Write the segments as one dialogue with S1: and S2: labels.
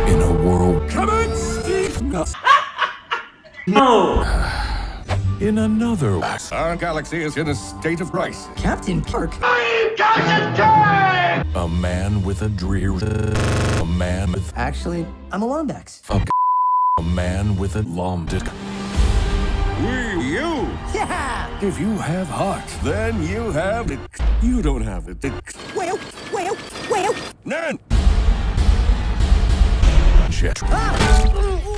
S1: In a world.
S2: Come on, Steve!
S3: No!
S1: In another.
S2: Our galaxy is in a state of crisis.
S4: Captain Kirk.
S1: A man with a dream. A man with.
S4: Actually, I'm a Lombax.
S1: A man with a long dick.
S2: You!
S4: Yeah!
S2: If you have heart, then you have it. You don't have it.
S4: Well.
S2: None!
S1: Shit.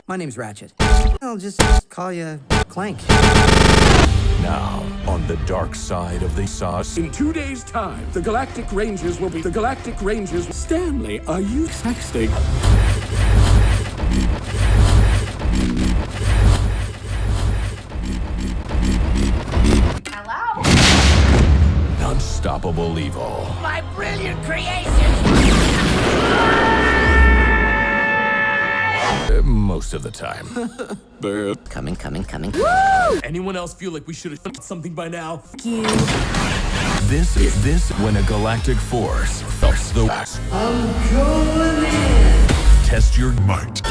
S4: My name's Ratchet. I'll just call you Clank.
S1: Now, on the dark side of the sauce.
S2: In 2 days' time, the Galactic Rangers will be the Galactic Rangers. Stanley, are you texting?
S5: Hello?
S1: Unstoppable evil.
S5: My brilliant creation!
S1: Most of the time.
S4: Coming.
S3: Anyone else feel like we should have done something by now?
S1: This is when a galactic force felt the.
S4: I'm going in.
S1: Test your might.